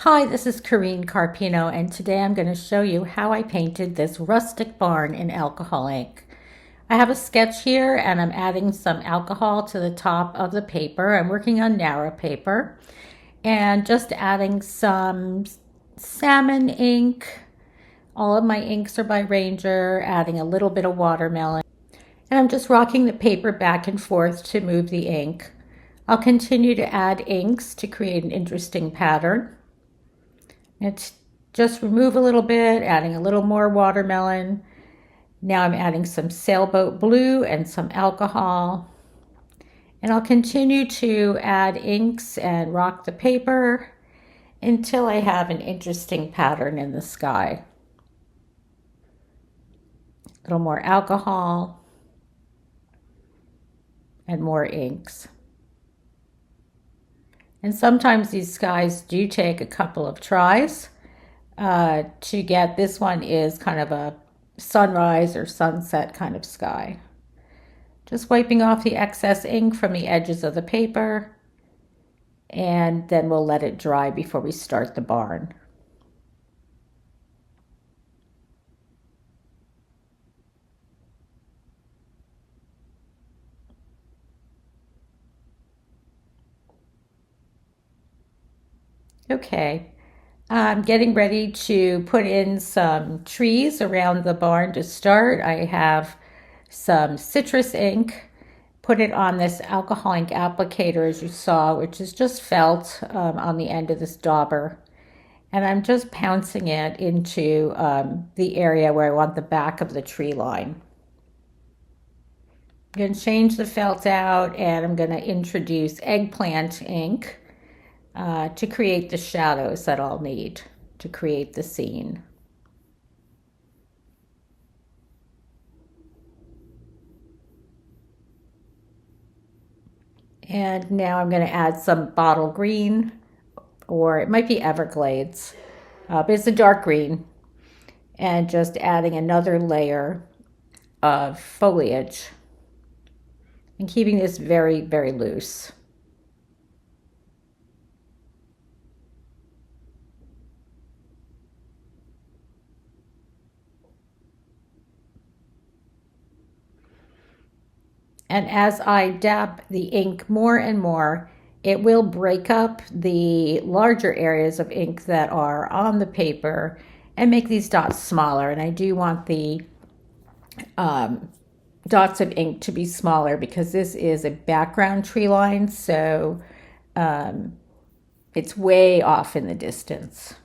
Hi, this is Korinne Carpino, and today I'm going to show you how I painted this rustic barn in alcohol ink. I have a sketch here and I'm adding some alcohol to the top of the paper. I'm working on narrow paper and just adding some salmon ink. All of my inks are by Ranger, adding a little bit of watermelon. And I'm just rocking the paper back and forth to move the ink. I'll continue to add inks to create an interesting pattern. It's just remove a little bit, adding a little more watermelon. Now I'm adding some sailboat blue and some alcohol. And I'll continue to add inks and rock the paper until I have an interesting pattern in the sky. A little more alcohol and more inks. And sometimes these skies do take a couple of tries to get. This one is kind of a sunrise or sunset kind of sky. Just wiping off the excess ink from the edges of the paper, and then we'll let it dry before we start the barn. Okay, I'm getting ready to put in some trees around the barn to start. I have some citrus ink, put it on this alcohol ink applicator as you saw, which is just felt on the end of this dauber. And I'm just pouncing it into the area where I want the back of the tree line. I'm going to change the felt out and I'm going to introduce eggplant ink to create the shadows that I'll need to create the scene. And now I'm going to add some bottle green, or it might be Everglades, but it's a dark green, and just adding another layer of foliage and keeping this very, very loose. And as I dab the ink more and more, it will break up the larger areas of ink that are on the paper and make these dots smaller. And I do want the dots of ink to be smaller because this is a background tree line, so it's way off in the distance.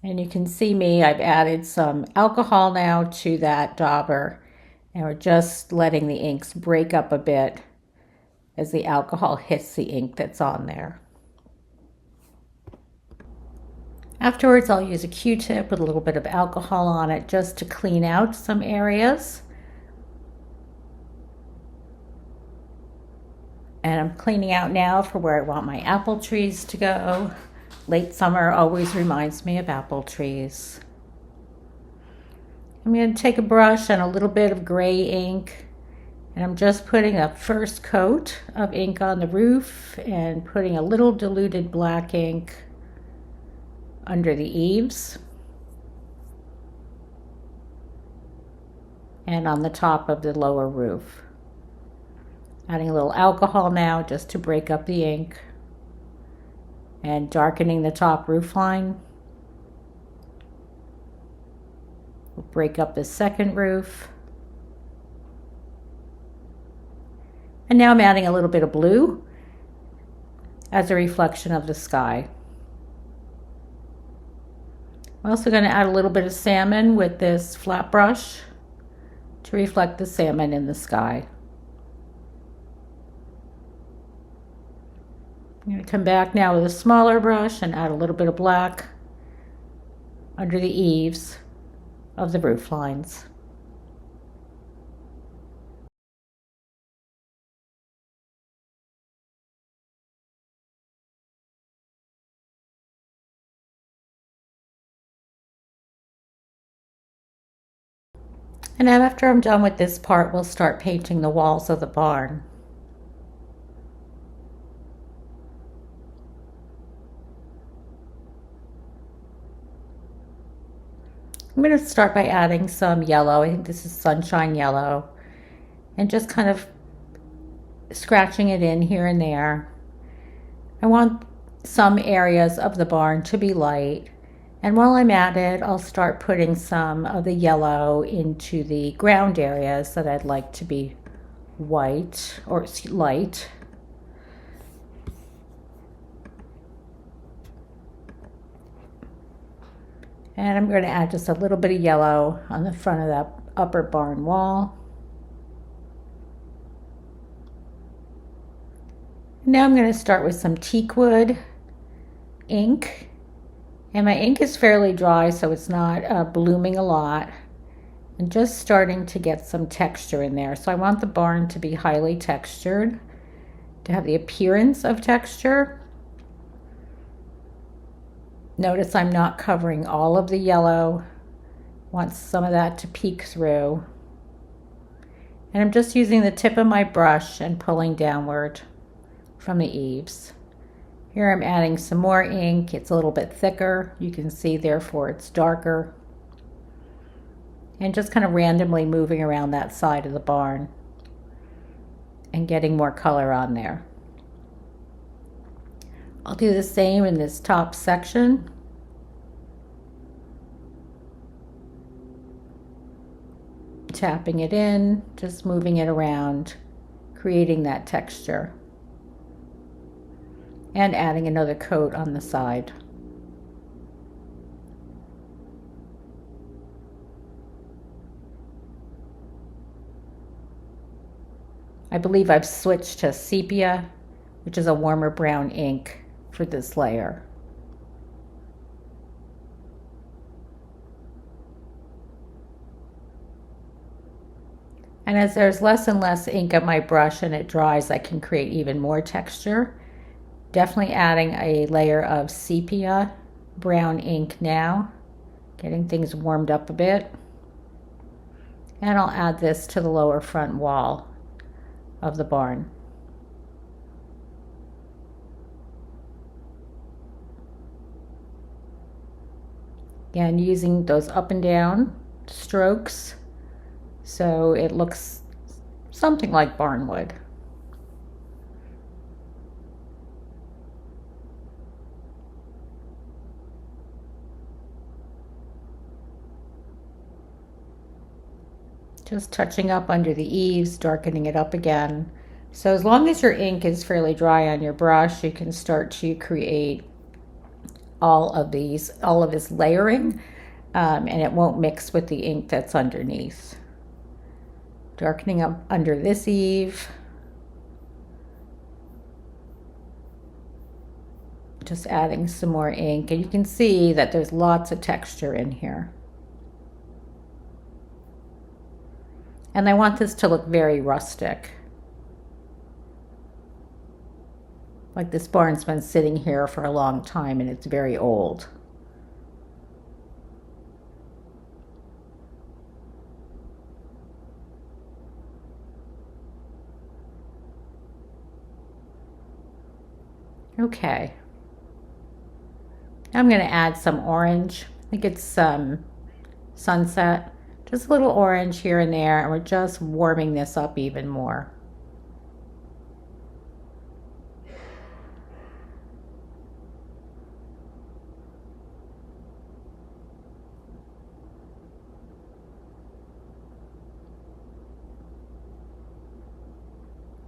And you can see me, I've added some alcohol now to that dauber, and we're just letting the inks break up a bit as the alcohol hits the ink that's on there. Afterwards, I'll use a Q-tip with a little bit of alcohol on it just to clean out some areas. And I'm cleaning out now for where I want my apple trees to go. Late summer always reminds me of apple trees. I'm going to take a brush and a little bit of gray ink, and I'm just putting a first coat of ink on the roof and putting a little diluted black ink under the eaves and on the top of the lower roof. Adding a little alcohol now just to break up the ink and darkening the top roof line. We'll break up the second roof. And now I'm adding a little bit of blue as a reflection of the sky. I'm also going to add a little bit of salmon with this flat brush to reflect the salmon in the sky. I'm going to come back now with a smaller brush and add a little bit of black under the eaves of the roof lines. And then after I'm done with this part, we'll start painting the walls of the barn. I'm going to start by adding some yellow. I think this is sunshine yellow. And just kind of scratching it in here and there. I want some areas of the barn to be light. And while I'm at it, I'll start putting some of the yellow into the ground areas that I'd like to be white or light. And I'm going to add just a little bit of yellow on the front of that upper barn wall. Now I'm going to start with some teakwood ink. And my ink is fairly dry, so it's not blooming a lot. And just starting to get some texture in there. So I want the barn to be highly textured, to have the appearance of texture. Notice I'm not covering all of the yellow. Want some of that to peek through. And I'm just using the tip of my brush and pulling downward from the eaves. Here I'm adding some more ink. It's a little bit thicker. You can see, therefore, it's darker. And just kind of randomly moving around that side of the barn and getting more color on there. I'll do the same in this top section. Tapping it in, just moving it around, creating that texture. And adding another coat on the side. I believe I've switched to sepia, which is a warmer brown ink for this layer. And as there's less and less ink on my brush and it dries, I can create even more texture. Definitely adding a layer of sepia brown ink now, getting things warmed up a bit. And I'll add this to the lower front wall of the barn. Again, using those up and down strokes so it looks something like barnwood. Just touching up under the eaves, darkening it up again. So as long as your ink is fairly dry on your brush, you can start to create all of this layering, and it won't mix with the ink that's underneath. Darkening up under this eave. Just adding some more ink, and you can see that there's lots of texture in here. And I want this to look very rustic. Like this barn's been sitting here for a long time and it's very old. Okay. Now I'm going to add some orange. I think it's sunset. Just a little orange here and there, and we're just warming this up even more.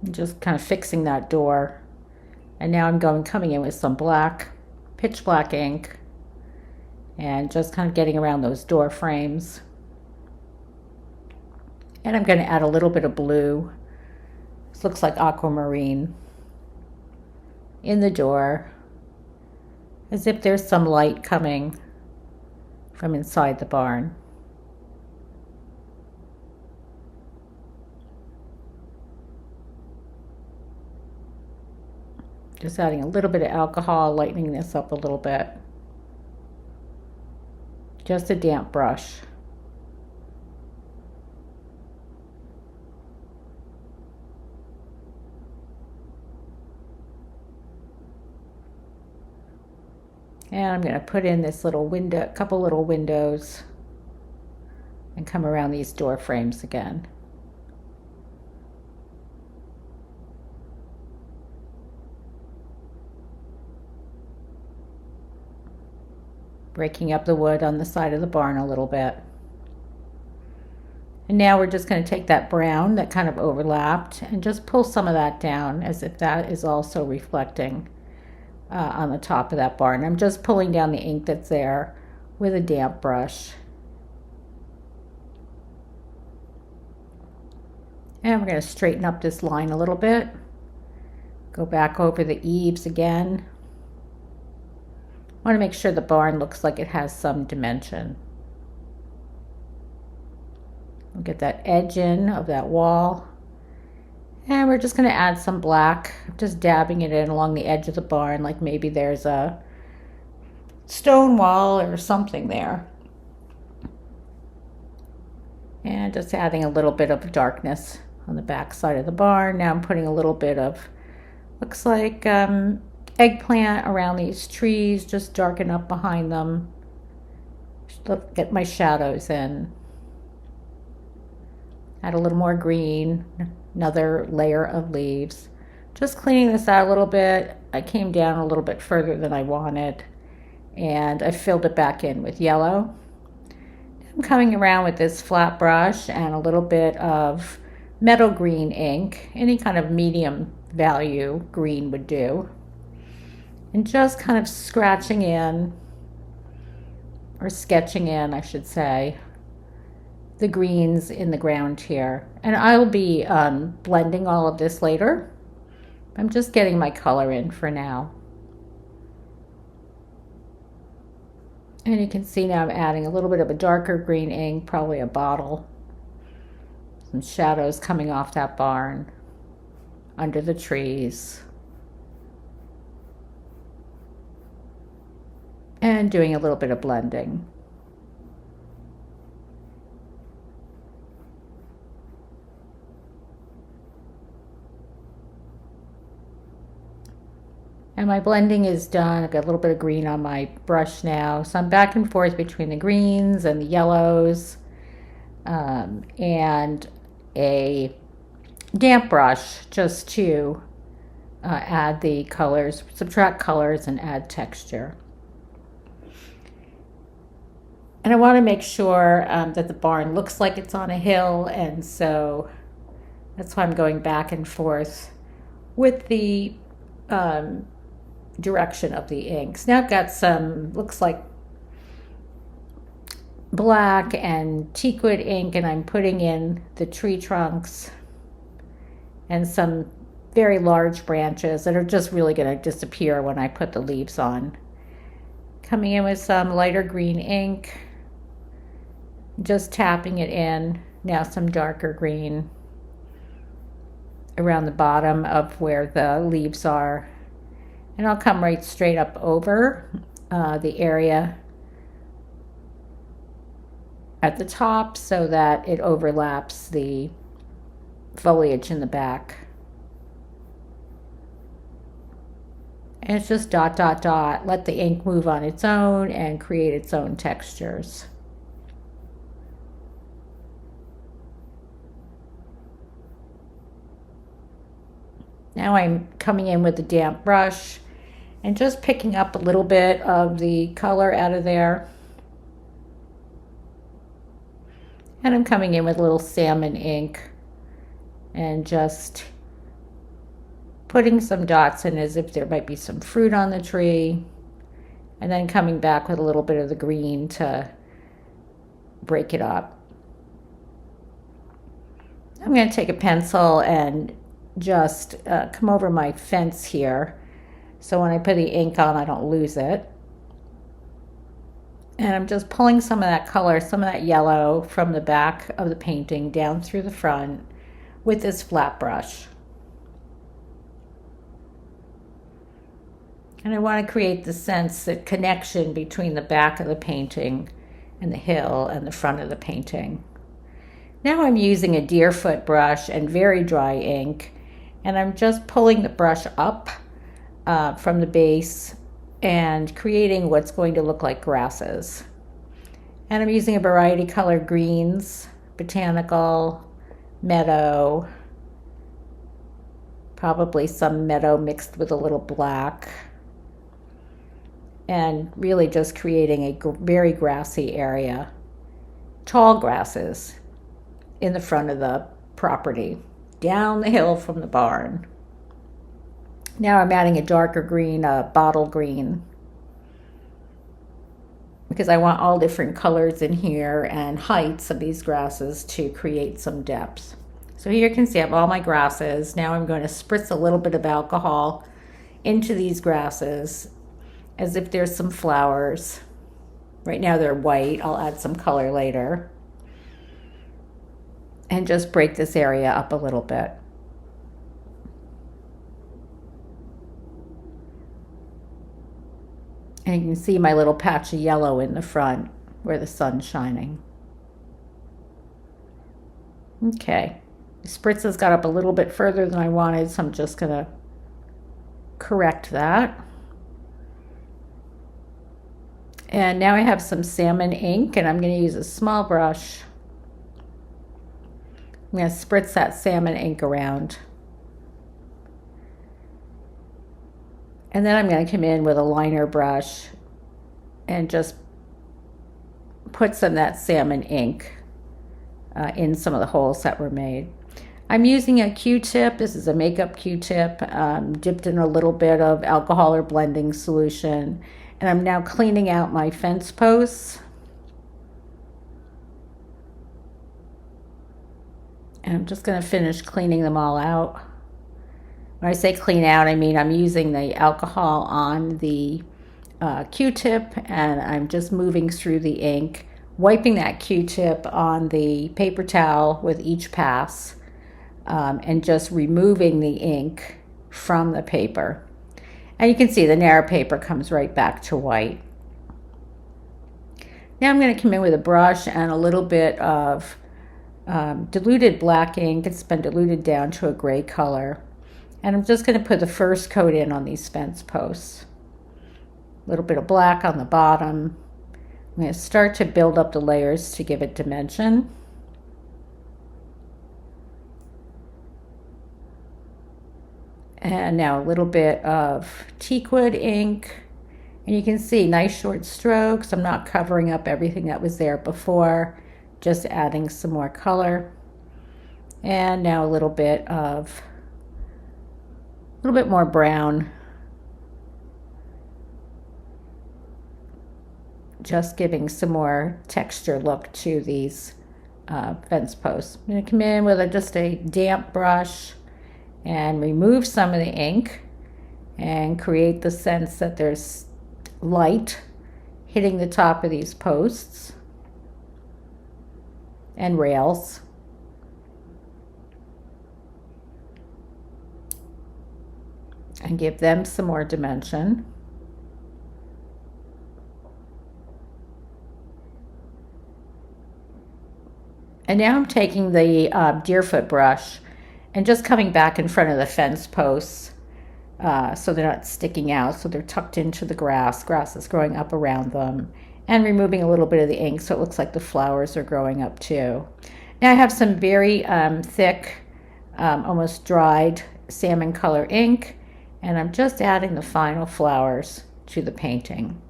I'm just kind of fixing that door. And now I'm coming in with some black, pitch black ink, and just kind of getting around those door frames. And I'm going to add a little bit of blue. This looks like aquamarine in the door, as if there's some light coming from inside the barn. Just adding a little bit of alcohol, lightening this up a little bit. Just a damp brush. And I'm going to put in this little window, a couple little windows and come around these door frames again. Breaking up the wood on the side of the barn a little bit. And now we're just going to take that brown that kind of overlapped and just pull some of that down as if that is also reflecting on the top of that barn. I'm just pulling down the ink that's there with a damp brush. And we're going to straighten up this line a little bit. Go back over the eaves again. I want to make sure the barn looks like it has some dimension. We'll get that edge in of that wall. And we're just going to add some black, just dabbing it in along the edge of the barn, like maybe there's a stone wall or something there. And just adding a little bit of darkness on the back side of the barn. Now I'm putting a little bit of, looks like eggplant around these trees, just darken up behind them. Get my shadows in. Add a little more green, another layer of leaves. Just cleaning this out a little bit. I came down a little bit further than I wanted, and I filled it back in with yellow. I'm coming around with this flat brush and a little bit of meadow green ink. Any kind of medium value green would do. And just kind of scratching in, or sketching in, I should say, the greens in the ground here. And I'll be blending all of this later. I'm just getting my color in for now. And you can see now I'm adding a little bit of a darker green ink, probably a bottle. Some shadows coming off that barn, under the trees. And doing a little bit of blending. And my blending is done. I've got a little bit of green on my brush now. So I'm back and forth between the greens and the yellows, and a damp brush just to add the colors, subtract colors and add texture. And I want to make sure that the barn looks like it's on a hill, and so that's why I'm going back and forth with the direction of the inks. Now I've got some, looks like black and teakwood ink, and I'm putting in the tree trunks and some very large branches that are just really going to disappear when I put the leaves on. Coming in with some lighter green ink, just tapping it in. Now some darker green around the bottom of where the leaves are. And I'll come right straight up over the area at the top so that it overlaps the foliage in the back. And it's just dot, dot, dot. Let the ink move on its own and create its own textures. Now I'm coming in with the damp brush and just picking up a little bit of the color out of there. And I'm coming in with a little salmon ink and just putting some dots in as if there might be some fruit on the tree. And then coming back with a little bit of the green to break it up. I'm going to take a pencil and just come over my fence here, so when I put the ink on I don't lose it. And I'm just pulling some of that color, some of that yellow from the back of the painting down through the front with this flat brush. And I want to create the sense, the connection between the back of the painting and the hill and the front of the painting. Now I'm using a deerfoot brush and very dry ink, and I'm just pulling the brush up from the base and creating what's going to look like grasses. And I'm using a variety color greens, botanical, meadow, probably some meadow mixed with a little black, and really just creating a very grassy area. Tall grasses in the front of the property, down the hill from the barn. Now I'm adding a darker green, a bottle green, because I want all different colors in here and heights of these grasses to create some depth. So here you can see I have all my grasses. Now I'm going to spritz a little bit of alcohol into these grasses as if there's some flowers. Right now they're white. I'll add some color later. And just break this area up a little bit. And you can see my little patch of yellow in the front where the sun's shining. Okay, the spritz has got up a little bit further than I wanted, so I'm just going to correct that. And now I have some salmon ink, and I'm going to use a small brush. I'm going to spritz that salmon ink around. And then I'm going to come in with a liner brush and just put some of that salmon ink in some of the holes that were made. I'm using a Q-tip. This is a makeup Q-tip dipped in a little bit of alcohol or blending solution. And I'm now cleaning out my fence posts. And I'm just going to finish cleaning them all out. When I say clean out, I mean I'm using the alcohol on the Q-tip, and I'm just moving through the ink, wiping that Q-tip on the paper towel with each pass, and just removing the ink from the paper. And you can see the narrow paper comes right back to white. Now I'm going to come in with a brush and a little bit of diluted black ink. It's been diluted down to a gray color. And I'm just going to put the first coat in on these fence posts. A little bit of black on the bottom. I'm going to start to build up the layers to give it dimension. And now a little bit of teakwood ink. And you can see nice short strokes. I'm not covering up everything that was there before, just adding some more color. And now a little bit more brown, just giving some more texture look to these fence posts. I'm going to come in with just a damp brush and remove some of the ink and create the sense that there's light hitting the top of these posts and rails. And give them some more dimension. And now I'm taking the deerfoot brush and just coming back in front of the fence posts so they're not sticking out, so they're tucked into the grass. Grass is growing up around them, and removing a little bit of the ink so it looks like the flowers are growing up too. Now I have some very thick, almost dried salmon color ink, and I'm just adding the final flowers to the painting.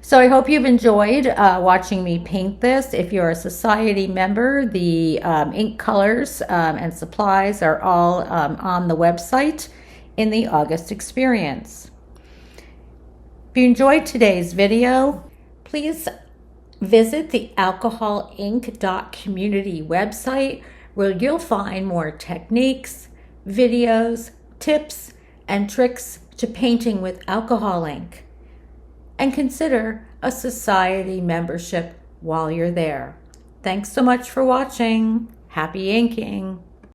So I hope you've enjoyed watching me paint this. If you're a society member, the ink colors and supplies are all on the website in the August experience. If you enjoyed today's video, please visit the alcoholink.community website, where you'll find more techniques, videos, tips, and tricks to painting with alcohol ink. And consider a society membership while you're there. Thanks so much for watching. Happy inking!